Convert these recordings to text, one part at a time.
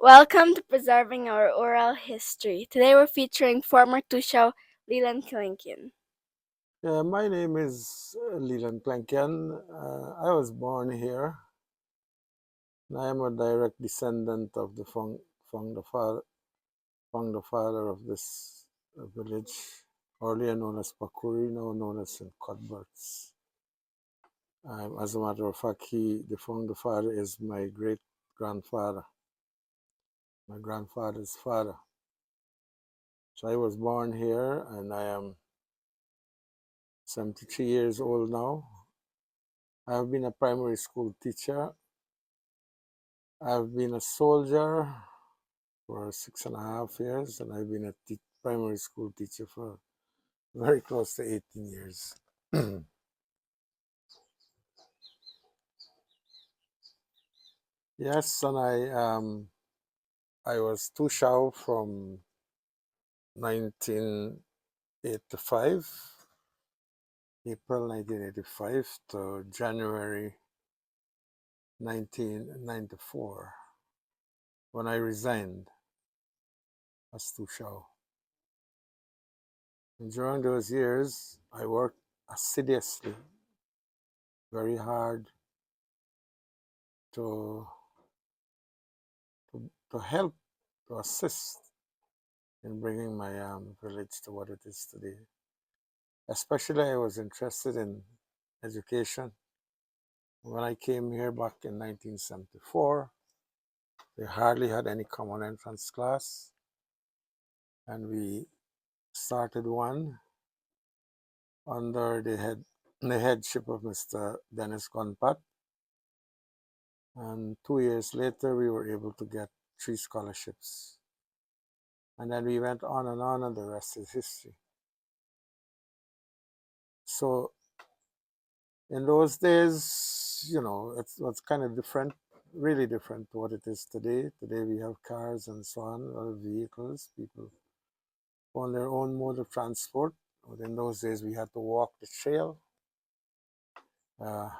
Welcome to Preserving Our Oral History. Today we're featuring former Toshao Leeland Clenkian. Yeah, my name is Leeland Clenkian. I was born here, and I am a direct descendant of the founder father of this village, earlier known as Pakuri, now known as St. Cuthbert's. As a matter of fact, the founder father, is my great grandfather, my grandfather's father. So I was born here, and I am 73 years old now. I have been a primary school teacher. I've been a soldier for 6.5 years, and I've been a primary school teacher for very close to 18 years. Yes, and I was Toshao from 1985, April 1985 to January 1994, when I resigned as Toshao. And during those years, I worked assiduously, very hard to to help, to assist in bringing my village to what it is today. Especially, I was interested in education. When I came here back in 1974, they hardly had any common entrance class, and we started one under the headship of Mr. Dennis Gonpat. And 2 years later, we were able to get 3 scholarships. And then we went on, and the rest is history. So in those days, it's kind of different, really different to what it is today. Today we have cars and so on, other vehicles. People on their own mode of transport. But in those days, we had to walk the trail. Uh,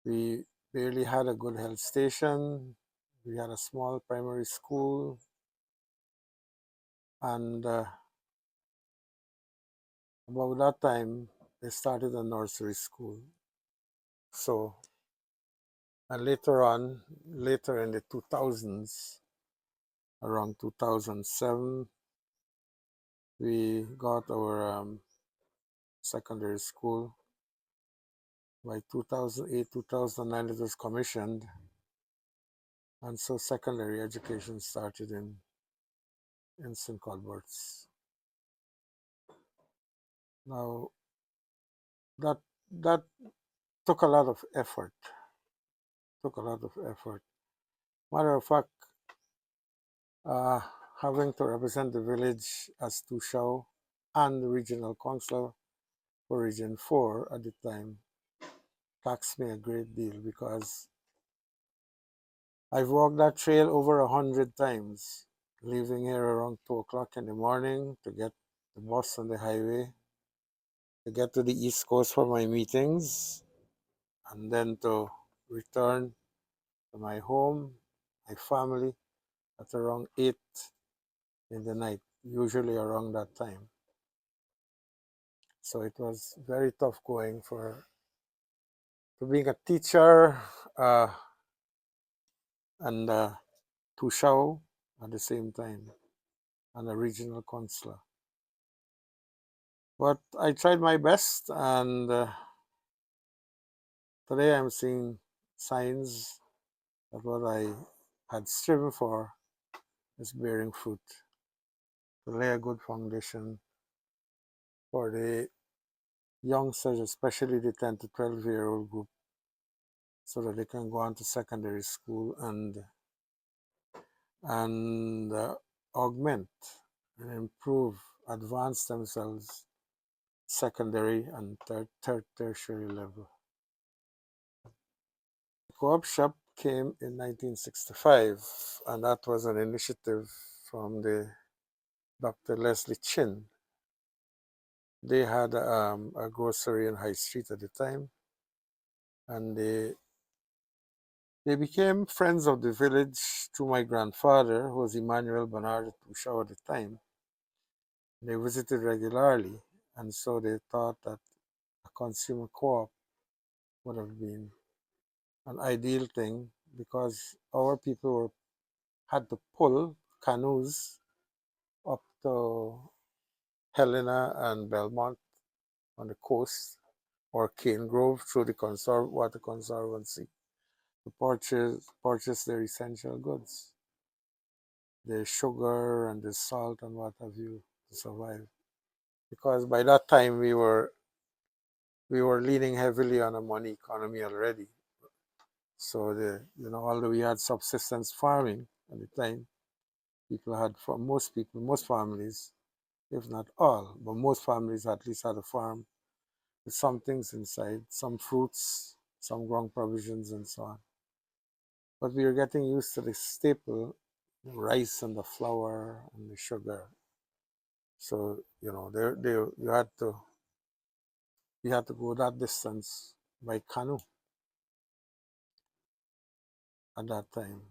we barely had a good health station. We had a small primary school, and about that time, they started a nursery school. So, and later in the 2000s, around 2007, we got our secondary school. By 2008, 2009, it was commissioned, and so secondary education started in St. Cuthbert's. Now, that that took a lot of effort. Took a lot of effort. Matter of fact, uh, having to represent the village as Toshao and the regional councillor for Region 4 at the time taxed me a great deal, because I've walked that trail over 100 times, leaving here around 2 o'clock in the morning to get the bus on the highway, to get to the East Coast for my meetings, and then to return to my home, my family, at around 8 in the night, usually around that time. So it was very tough going to being a teacher and Toshao at the same time, and a regional councillor. But I tried my best, and today I'm seeing signs that what I had striven for is bearing fruit, to lay a good foundation for the youngsters, especially the 10 to 12-year-old group, so that they can go on to secondary school and augment and improve, advance themselves secondary and tertiary level. The co-op shop came in 1965, and that was an initiative from the Dr. Leslie Chin. They had a grocery in High Street at the time, and they They became friends of the village through my grandfather, who was Emmanuel Bernard Toshao at the time. They visited regularly, and so they thought that a consumer co-op would have been an ideal thing because our people had to pull canoes up to Helena and Belmont on the coast or Cane Grove through the Water Conservancy to purchase their essential goods, the sugar and the salt and what have you to survive. Because by that time we were leaning heavily on a money economy already. So although we had subsistence farming at the time, most families, if not all, but most families at least had a farm with some things inside, some fruits, some ground provisions, and so on. But we were getting used to the staple, the rice and the flour and the sugar. So you had to go that distance by canoe at that time.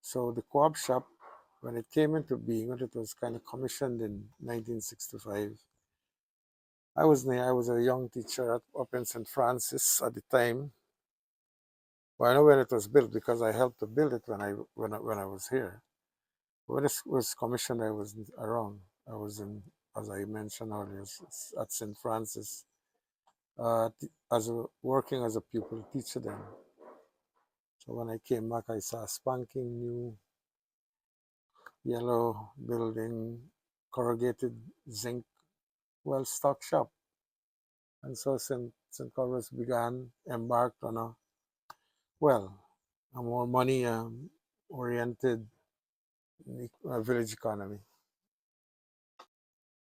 So the co-op shop, when it came into being, when it was kind of commissioned in 1965, I was a young teacher up in St. Francis at the time. Well, I know when it was built because I helped to build it when I was here. When it was commissioned, I wasn't around. I was in, as I mentioned earlier, at St. Francis, working as a pupil teacher then. So when I came back, I saw a spanking new yellow building, corrugated zinc, well-stocked shop. And so St. Columbus embarked on a more money-oriented village economy.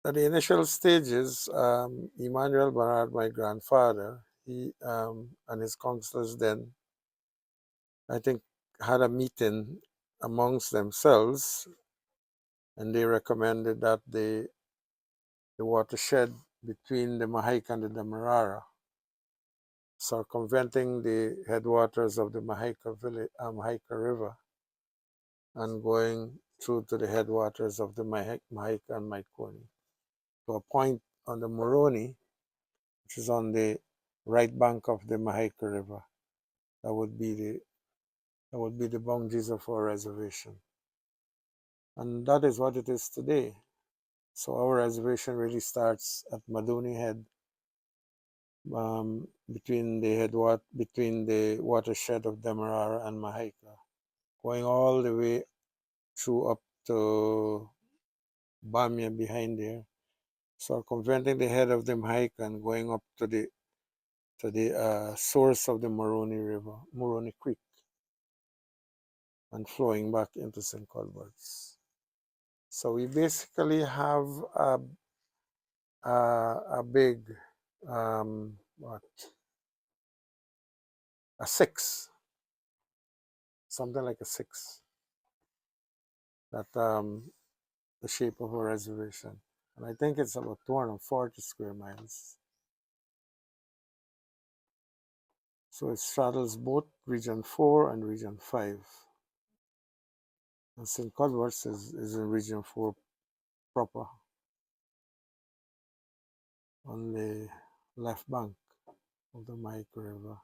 At the initial stages, Emmanuel Bernard, my grandfather, he and his counselors then, I think, had a meeting amongst themselves, and they recommended that the watershed between the Mahaica and the Demerara, circumventing the headwaters of the Mahaica River and going through to the headwaters of the Mahaica and Maikoni, to a point on the Moroni, which is on the right bank of the Mahaica River. That would be the boundaries of our reservation. And that is what it is today. So our reservation really starts at Maduni Head, between the watershed of Demerara and Mahaica, going all the way through up to Bamia behind there, circumventing the head of the Mahaica and going up to the source of the Moroni Creek, and flowing back into St. Colbert's. So we basically have a big, what, a six, something like a six, that the shape of a reservation. And I think it's about 240 square miles. So it straddles both Region 4 and Region 5. And St. Colbert's is in Region 4 proper, on the left bank of the Mahaica River.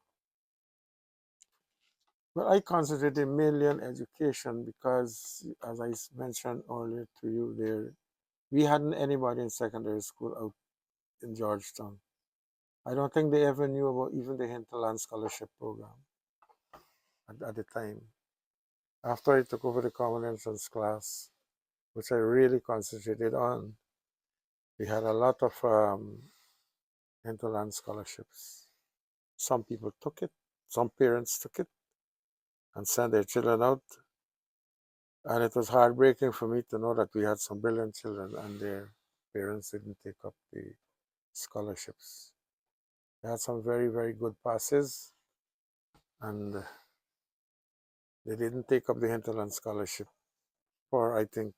Well, I concentrate mainly on education because, as I mentioned earlier to you, we hadn't anybody in secondary school out in Georgetown. I don't think they ever knew about even the Hinterland Scholarship Program at the time. After I took over the Common Entrance class, which I really concentrated on, we had a lot of Hinterland scholarships. Some people took it, some parents took it and sent their children out. And it was heartbreaking for me to know that we had some brilliant children and their parents didn't take up the scholarships. They had some very, very good passes, and they didn't take up the Hinterland Scholarship for, I think,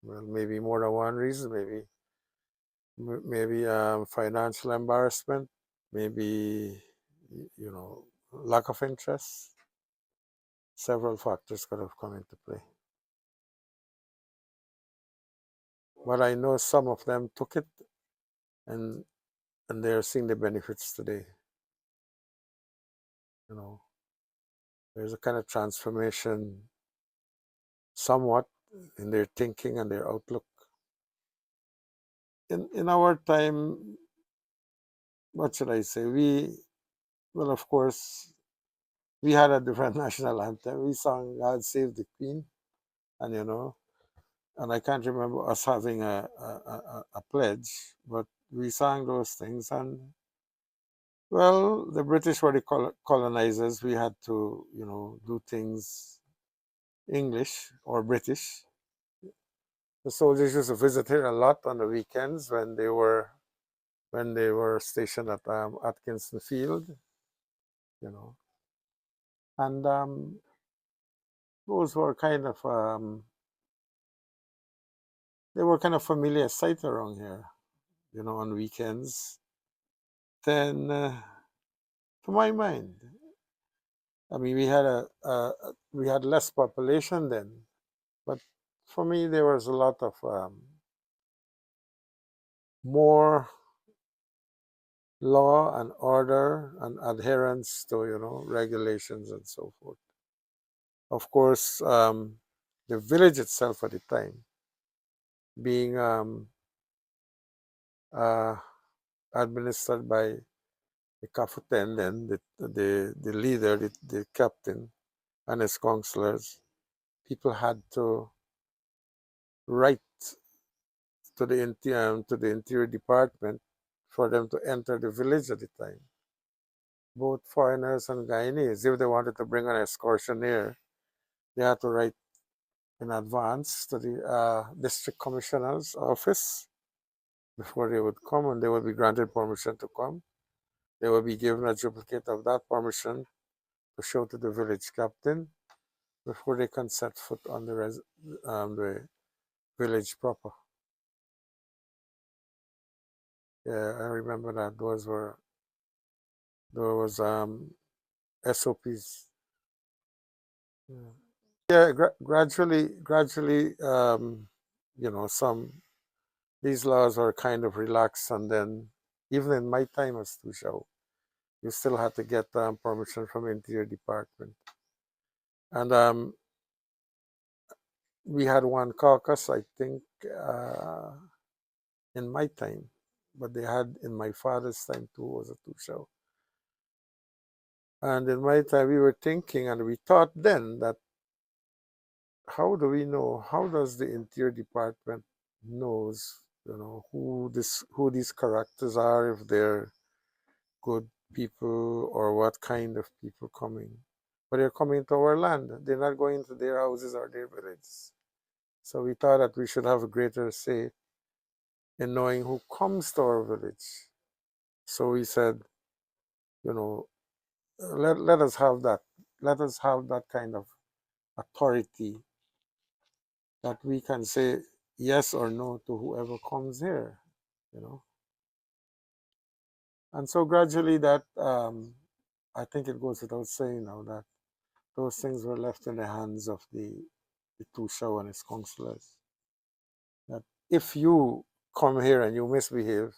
well, maybe more than one reason. Maybe financial embarrassment, maybe lack of interest. several factors could have come into play. But I know some of them took it, and they're seeing the benefits today. You know, there's a kind of transformation, somewhat, in their thinking and their outlook. In our time, what should I say? Well, of course, we had a different national anthem. We sang "God Save the Queen," and and I can't remember us having a pledge, but we sang those things. And well, the British were the colonizers. We had to, do things English or British. The soldiers used to visit here a lot on the weekends when they were stationed at Atkinson Field, and those were kind of they were kind of familiar sight around here, on weekends. Then, to my mind, I mean, we had less population then, but for me there was a lot of more law and order and adherence to regulations and so forth. Of course, the village itself at the time being uh, administered by the Kafuten, then the leader, the captain, and his counselors. People had to write to the interior department for them to enter the village at the time. Both foreigners and Guyanese, if they wanted to bring an excursioneer, they had to write in advance to the district commissioner's office before they would come, and they would be granted permission to come. They would be given a duplicate of that permission to show to the village captain before they can set foot on the village proper. Yeah, I remember that. There was SOPs. Yeah, gradually, some these laws were kind of relaxed, and then even in my time as Toshao, you still had to get permission from Interior Department, and we had one caucus, I think, in my time, but they had in my father's time too, was a Toshao. And in my time, we were thinking, and we thought then that how do we know? How does the Interior Department knows, who these characters are, if they're good people or what kind of people coming? But they're coming to our land. They're not going to their houses or their villages. So we thought that we should have a greater say in knowing who comes to our village. So we said, you know, let us have that. Let us have that kind of authority that we can say yes or no to whoever comes here, you know. And so gradually that I think it goes without saying now that those things were left in the hands of the Toshao and his counselors. That if you come here and you misbehave,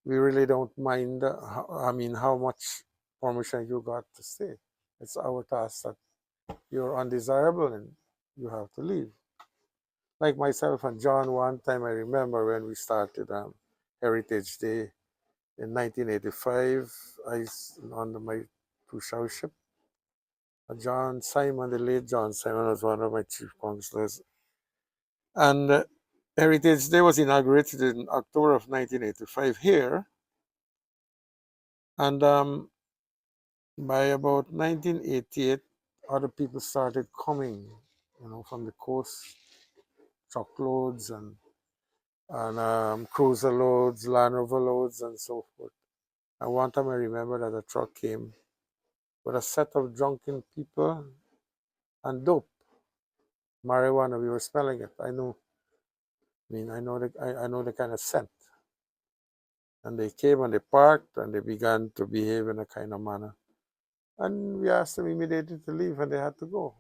we really don't mind. How much permission you got to stay. It's our task that you're undesirable and you have to leave. Like myself and John, one time I remember when we started Heritage Day in 1985, on my Toshao ship. John Simon, the late John Simon, was one of my chief counselors. And Heritage Day was inaugurated in October of 1985 here. And by about 1988, other people started coming, from the coast, truckloads and cruiser loads, Land Rover loads, and so forth. And one time I remember that a truck came with a set of drunken people and dope, marijuana. We were smelling it. I know. I know the kind of scent. And they came and they parked and they began to behave in a kind of manner. And we asked them immediately to leave, and they had to go.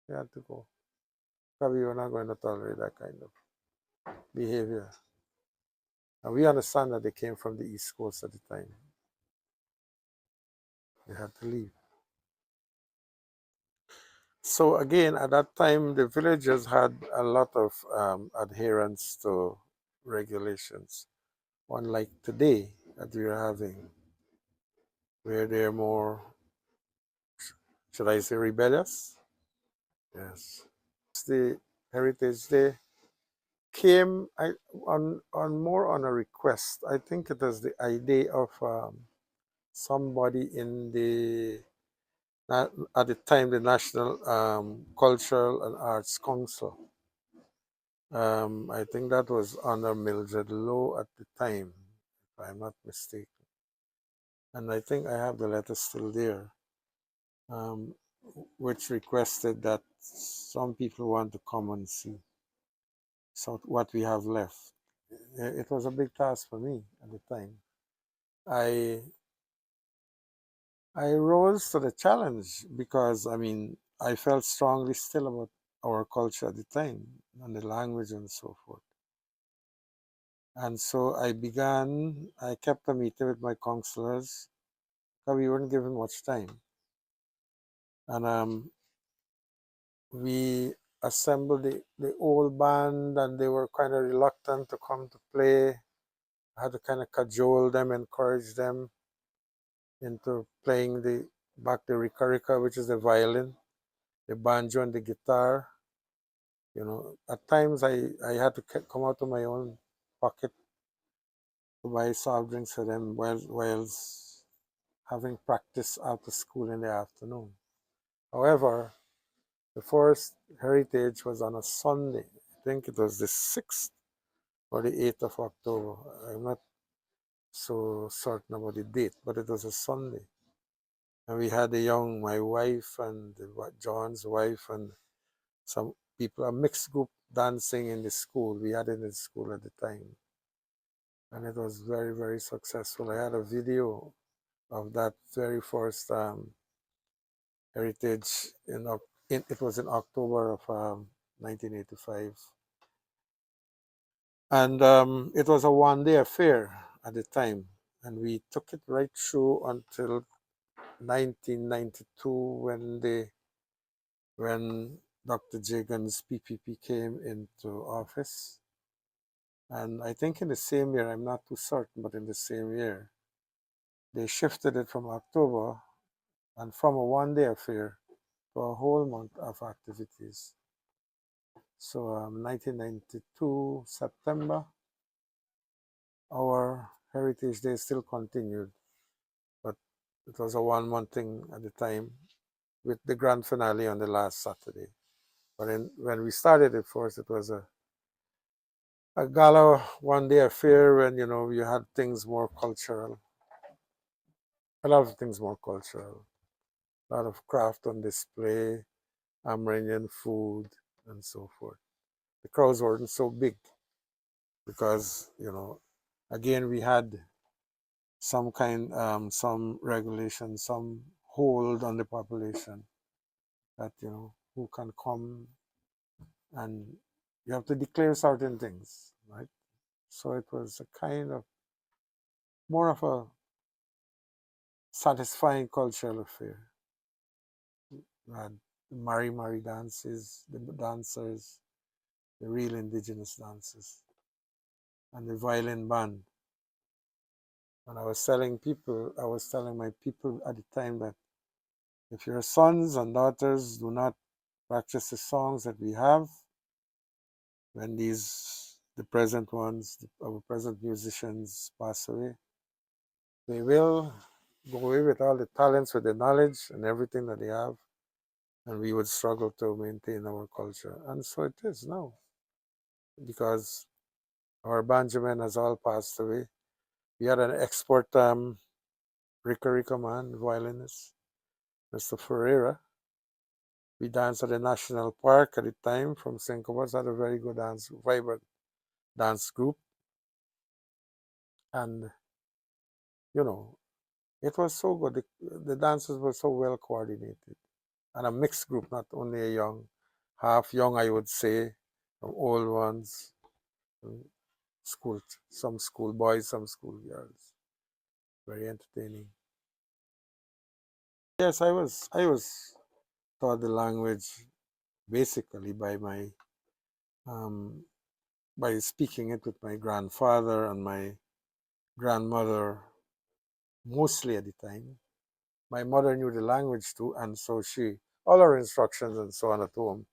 They had to go. Because we were not going to tolerate that kind of behavior. And we understand that they came from the East Coast at the time. They had to leave. So again, at that time, the villagers had a lot of adherence to regulations, unlike today that we are having, where they're more, should I say, rebellious? Yes. The Heritage Day came on more on a request. I think it was the idea of somebody in the at the time the National Cultural and Arts Council. I think that was under Mildred Lowe at the time, if I'm not mistaken. And I think I have the letter still there, um, which requested that some people want to come and see so what we have left. It was a big task for me at the time. I I rose to the challenge because I mean I felt strongly still about our culture at the time and the language and so forth. And so I kept a meeting with my counselors because we weren't given much time. And we assembled the old band and they were kind of reluctant to come to play. I had to kind of cajole them, encourage them into playing the rika rika, which is the violin, the banjo and the guitar. You know, at times I had to come out of my own pocket to buy soft drinks for them whilst having practice after school in the afternoon. However, the first heritage was on a Sunday. I think it was the 6th or the 8th of October. I'm not so certain about the date, but it was a Sunday. And we had my wife and John's wife and some people, a mixed group dancing in the school. We had it in the school at the time. And it was very, very successful. I had a video of that very first heritage it was in October of 1985. And it was a one-day affair at the time. And we took it right through until 1992 when Dr. Jagan's PPP came into office. And I think in the same year, I'm not too certain, but in the same year, they shifted it from October and from a one-day affair to a whole month of activities. So 1992, September, our Heritage Day still continued, but it was a 1 month thing at the time with the grand finale on the last Saturday. But when we started it first, it was a gala one-day affair when, you know, you had things more cultural, a lot of things more cultural, a lot of craft on display, Amerindian food, and so forth. The crowds weren't so big because, you know, again, we had some regulation, some hold on the population that, you know, who can come and you have to declare certain things, right? So it was a kind of more of a satisfying cultural affair. We had the Mari dances, the dancers, the real indigenous dances, and the violin band. When I was telling my people at the time that if your sons and daughters do not practice the songs that we have, when the present ones, our present musicians pass away, they will go away with all the talents, with the knowledge and everything that they have, and we would struggle to maintain our culture. And so it is now, because our banjomen has all passed away. We had an export Rika Rika man, violinist, Mr. Ferreira. We danced at the National Park at the time from St. Cobas, had a very good vibrant dance group. And, you know, It was so good. The dances were so well coordinated, and a mixed group, not only a young, half young, I would say, from old ones, school, some school boys, some school girls. Very entertaining. Yes, I was taught the language basically um, by speaking it with my grandfather and my grandmother mostly at the time. My mother knew the language too, and so all her instructions and so on at home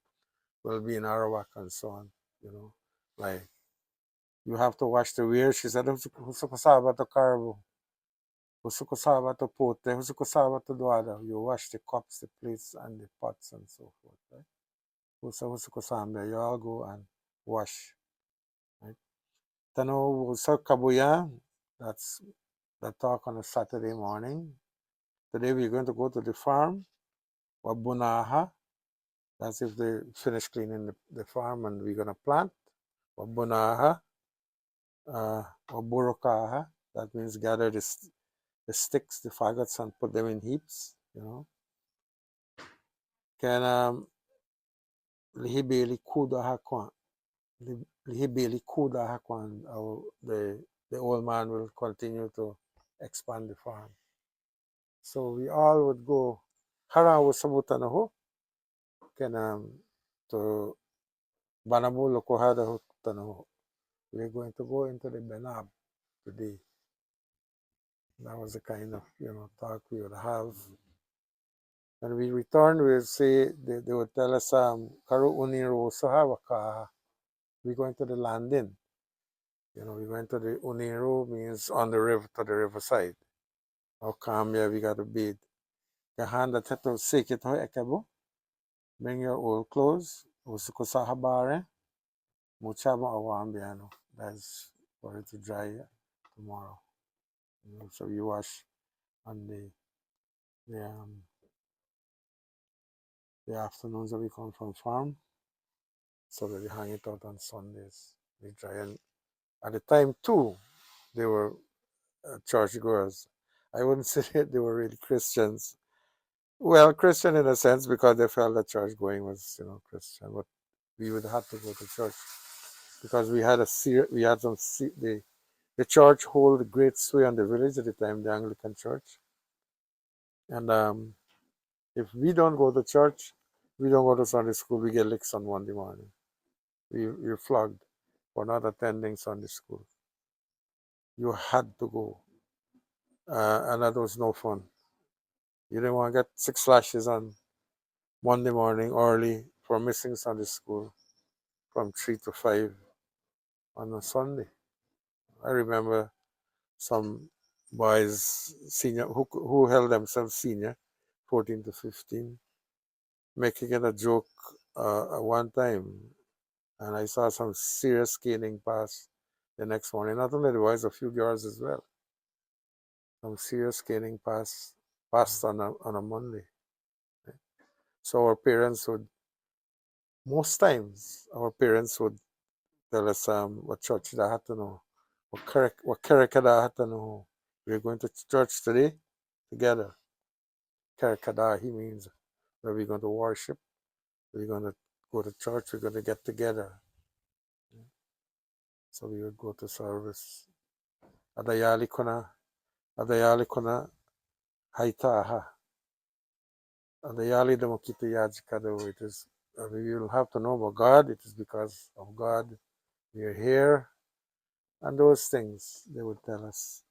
will be in Arawak and so on. You know, like you have to wash the ware. She said, "Husukusaba to karbo, husukusaba to pote, husukusaba to duada." You wash the cups, the plates, and the pots and so forth. Right? Husukusamba, you all go and wash. Right? Tano husa kabuya. That's the talk on a Saturday morning. Today we're going to go to the farm. Wabunaha. That's if they finish cleaning the farm and we're gonna plant. Wabunaha, waburokaha. That means gather the sticks, the faggots, and put them in heaps. You know. Can lihibeli kuda hakwan. Lihibeli kuda hakwan. The old man will continue to expand the farm. So we all would go. Hara wasabutanaho. Can to Banamu Lokohada Hutanaho. We're going to go into the Benab today. That was the kind of talk we would have. When we returned, we would say they would tell us Karu Uniru Sahawaka. We're going to the landing. We went to the Uniru means on the river to the riverside. Okambia we got to bathe. The hand that had to shake it ekebo. Bring your old clothes. Usukusahabare. Muchama awambiano. That's for it to dry tomorrow. So you wash on the the afternoons that we come from farm, so that we hang it out on Sundays. We dry, and at the time too, they were churchgoers. I wouldn't say that they were really Christians. Well, Christian in a sense because they felt that church going was Christian, but we would have to go to church because we had the church hold a great sway on the village at the time, the Anglican church, and if we don't go to church, we don't go to Sunday school, we get licks on Monday morning. You're flogged for not attending Sunday school. You had to go. And that was no fun. You didn't want to get 6 lashes on Monday morning early for missing Sunday school from 3 to 5 on a Sunday. I remember some boys, senior, who held themselves senior, 14 to 15, making it a joke at one time. And I saw some serious caning pass the next morning. Not only the boys, a few girls as well. Some serious caning passed on a Monday. Right? So our parents would, most times, our parents would tell us what church they had to know, what character they had to know. We're going to church today together. Character, he means that we're going to worship, we're going to go to church, we're going to get together. So we would go to service. Adayali kuna haitaha. Adayali Damokita Yajkado. It is we will have to know about God. It is because of God we are here. And those things they would tell us.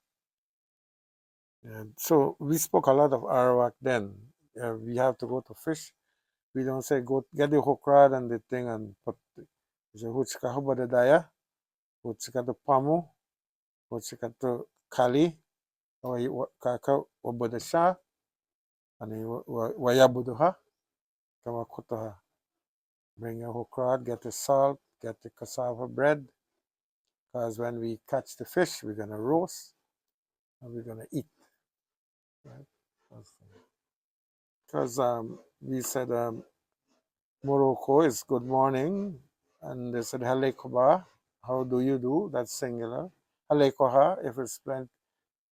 And so we spoke a lot of Arawak then. We have to go to fish. We don't say go get the hook rod and the thing and put the huchka hubadadaya, huchka to pamu, huchka to kali, or kaka wabadasha, and wayabuduha, kamakutoha. Bring your hook rod, get the salt, get the cassava bread, because when we catch the fish, we're gonna roast and we're gonna eat, right? Because we said Morocco is good morning, and they said Halekoba, how do you do? That's singular. Halekoha if it's plenty.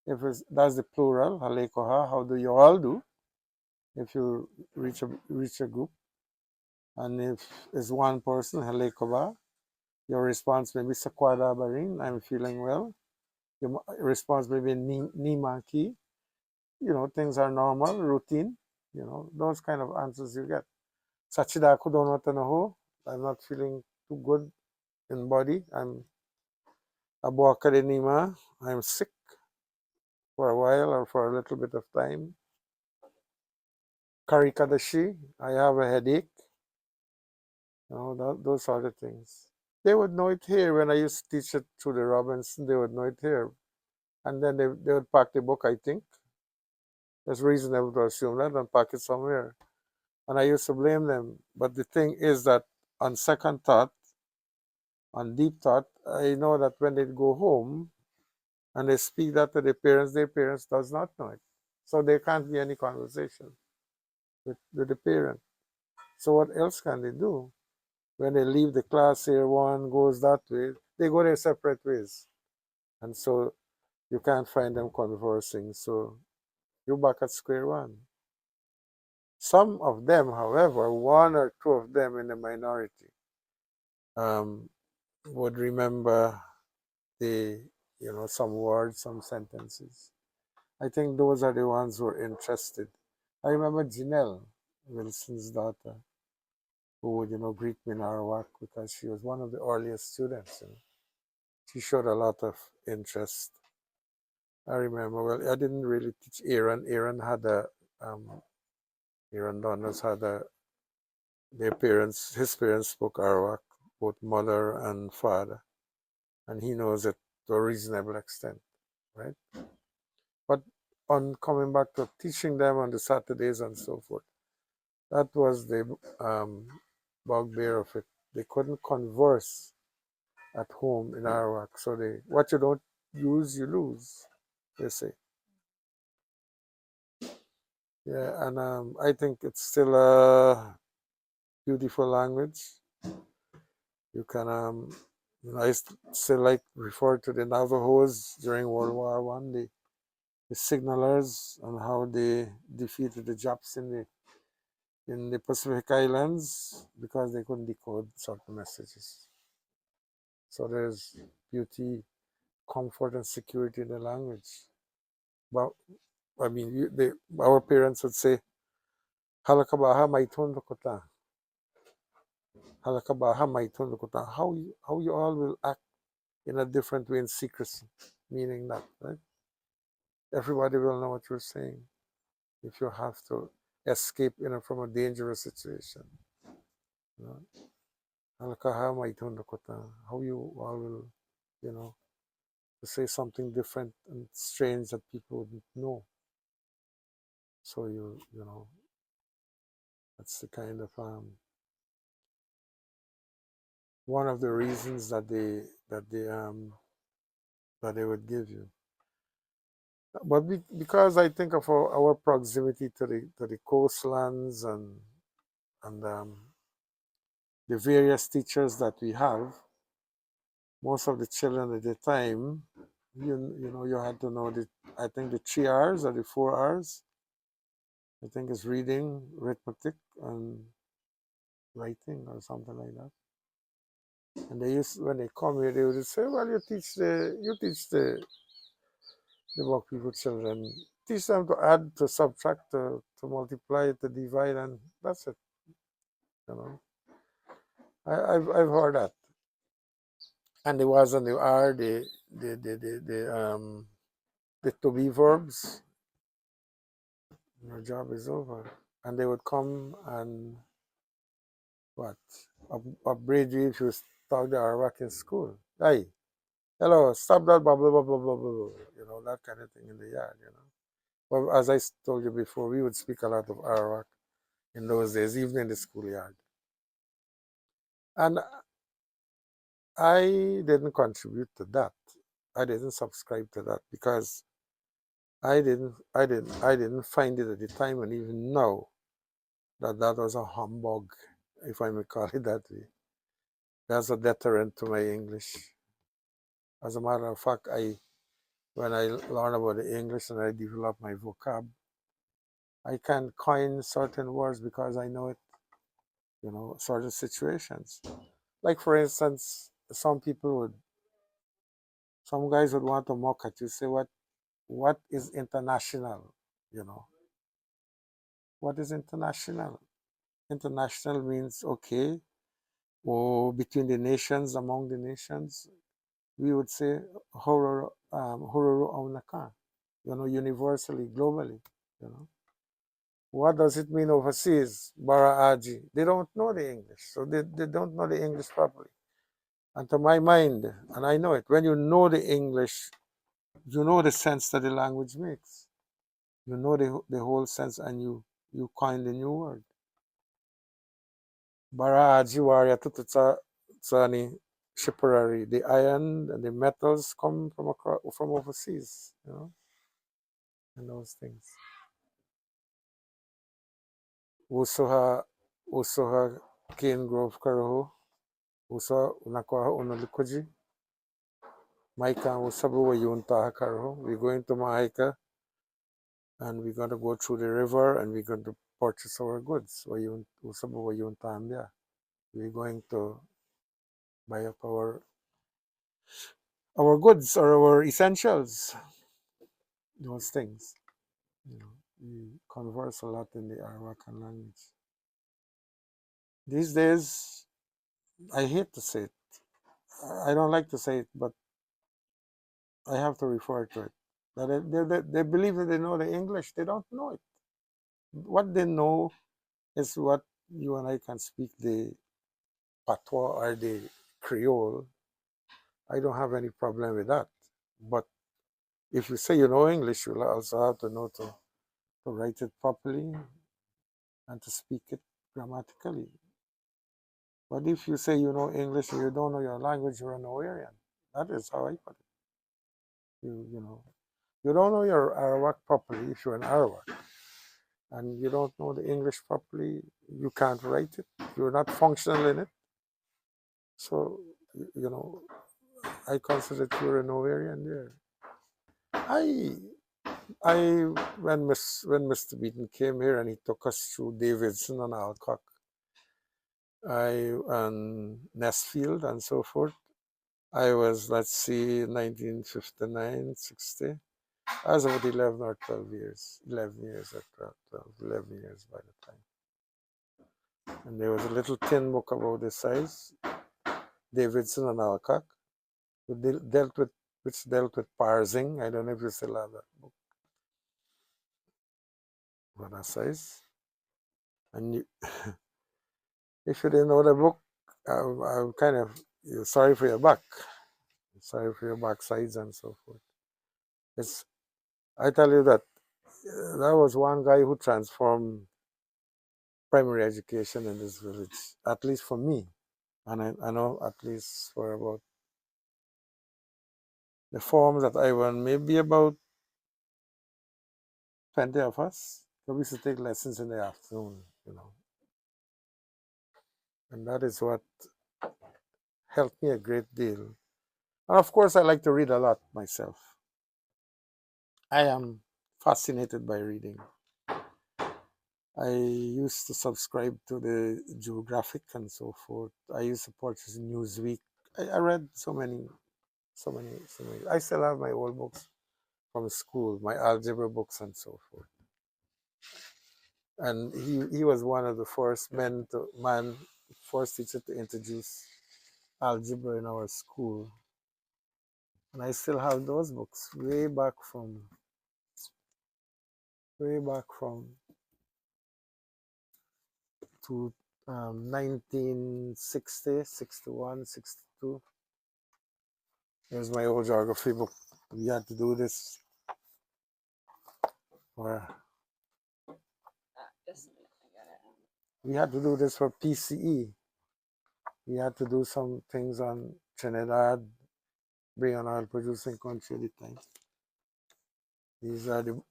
If that's the plural, halekoha, how do you all do? If you reach a group, and if it's one person, halekoba, your response may be sakwada barin, I'm feeling well. Your response may be nimaki, things are normal, routine, those kind of answers you get. Sachida ako donotanaho, I'm not feeling too good in body. I'm abuakadenima, I'm sick for a while or for a little bit of time. Karikadashi, I have a headache. Those sort of things. They would know it here. When I used to teach it through the Robinson, they would know it here. And then they would pack the book, I think. It's reasonable to assume that, and pack it somewhere. And I used to blame them. But the thing is that on second thought, on deep thought, I know that when they go home and they speak that to their parents does not know it. So there can't be any conversation with the parent. So what else can they do? When they leave the class here, one goes that way, they go their separate ways. And so you can't find them conversing. So you're back at square one. Some of them, however, one or two of them in the minority, would remember some words, some sentences. I think those are the ones who are interested. I remember Janelle, Wilson's daughter, who would, greet me in Arawak because she was one of the earliest students. She showed a lot of interest. I remember, well, I didn't really teach Aaron. Aaron Donners had his parents spoke Arawak, both mother and father. And he knows it to a reasonable extent, right? But on coming back to teaching them on the Saturdays and so forth, that was the bugbear of it. They couldn't converse at home in Arawak. So what you don't use, you lose, they say. Yeah, and I think it's still a beautiful language. You can, I still like refer to the Navajos during World War One, the signalers, and how they defeated the Japs in the Pacific Islands because they couldn't decode certain messages. So there's beauty, comfort, and security in the language. But I mean, our parents would say, "Halakabaha maitun lokota." Halakabaha maitun lokota. How you all will act in a different way in secrecy, meaning that, right? Everybody will know what you're saying if you have to escape, from a dangerous situation. You know? Halakaha maitun lokota. How you all will, to say something different and strange that people wouldn't know. So that's the kind of one of the reasons that they would give you. But because I think of our proximity to the coastlands and the various teachers that we have, most of the children at the time, you had to know I think the 3 R's or the 4 R's. I think it's reading, arithmetic, and writing or something like that. And when they come here, they would say, "Well, you teach the work people children, teach them to add, to subtract, to multiply, to divide, and that's it." You know, I've heard that. And there was on the R the to be verbs. Your job is over, and they would come and what upbraid you if you talk the Arawak in school. Hey, hello, stop that, blah blah blah blah blah blah. That kind of thing in the yard. Well, as I told you before, we would speak a lot of Arawak in those days, even in the schoolyard. And I didn't contribute to that. I didn't subscribe to that because I didn't find it at the time, and even now, that was a humbug, if I may call it that way. That's a deterrent to my English. As a matter of fact, when I learn about the English and I develop my vocab, I can coin certain words because I know it, certain situations. Like for instance, some guys would want to mock at you, say, what is international? You know, what is international? International means okay, or between the nations, among the nations, we would say horror horror aunaka, universally, globally, you know. What does it mean overseas? Baraaji. They don't know the English, so they don't know the English properly. And to my mind, and I know it, when you know the English, you know the sense that the language makes. You know the whole sense, and you coin the new word. Baraaji warrior tututsani shipperary. The iron and the metals come from overseas, and those things. Usoha Cane Grove Karaho, Usa Unakwaha Unalikoji, Maika Usabu Wayunta Karaho. We're going to Mahaika and we're going to go through the river and we're going to purchase our goods. Usabu Wayunta Ambia. We're going to buy up our goods or our essentials, those things. We converse a lot in the Arawakan language. These days, I hate to say it. I don't like to say it, but I have to refer to it. That they believe that they know the English. They don't know it. What they know is what you and I can speak, the patois or the Creole. I don't have any problem with that. But if you say you know English, you'll also have to know to write it properly and to speak it grammatically. But if you say you know English and you don't know your language, you're an Oerian. That is how I put it. You don't know your Arawak properly if you're an Arawak, and you don't know the English properly, you can't write it. You're not functional in it. So, I consider you're an Ovarian there. I, I, when Mr. Beaton came here and he took us through Davidson and Alcock, and Nestfield and so forth. I was, let's see, 1959, 60. I was about 11 or 12 years, 11 years or 12, 11 years by the time. And there was a little tin book about this size, Davidson and Alcock, which dealt with parsing. I don't know if you still have that book. For that size. And if you didn't know the book, I'm kind of sorry for your back. Sorry for your backsides and so forth. I tell you that that was one guy who transformed primary education in this village, at least for me. And I know at least for about the form that I won, maybe about 20 of us. So we used to take lessons in the afternoon, And that is what helped me a great deal. And of course, I like to read a lot myself. I am fascinated by reading. I used to subscribe to the Geographic and so forth. I used to purchase Newsweek. I read so many. I still have my old books from school, my algebra books and so forth. And he was one of the first first teacher to introduce algebra in our school. And I still have those books way back from 1960, 61, 62. Here's my old geography book. We had to do this for PCE. We had to do some things on Trinidad, being an oil producing country at the time.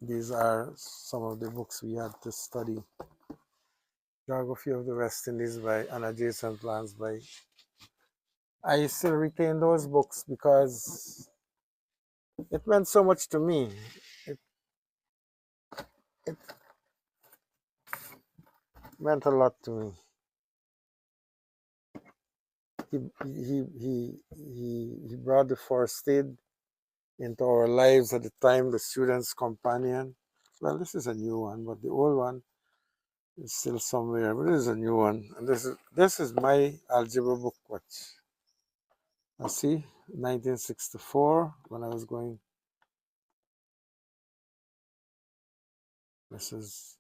These are some of the books we had to study. Geography of the West Indies by and Adjacent Lands by. I still retain those books because It meant so much to me. It, it meant a lot to me. He brought the first aid into our lives at the time, the student's companion. Well, this is a new one, but the old one is still somewhere. But this is a new one, and this is my algebra book. Watch. I see, 1964 when I was going. This is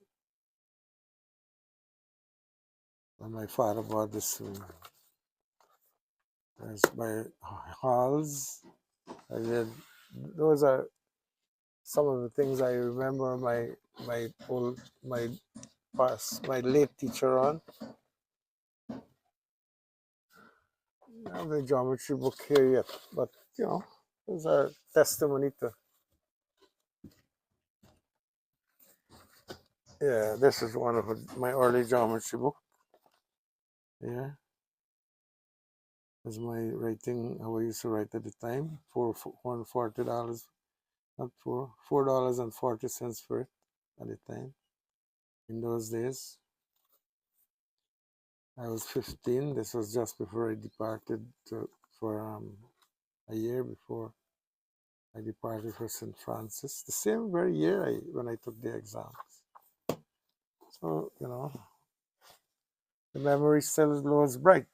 when my father bought this to me. There's my halls. I did. Those are some of the things I remember my late teacher on. I don't have the geometry book here yet, but those are testimony to. Yeah, this is one of my early geometry book. Yeah, that's my writing. How I used to write at the time. $40, not $4.40 for it at the time. In those days, I was 15. This was just before I departed for a year before I departed for St. Francis. The same very year when I took the exams. So the memory still glows bright.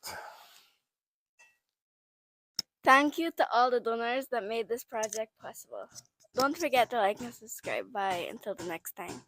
Thank you to all the donors that made this project possible. Don't forget to like and subscribe. Bye until the next time.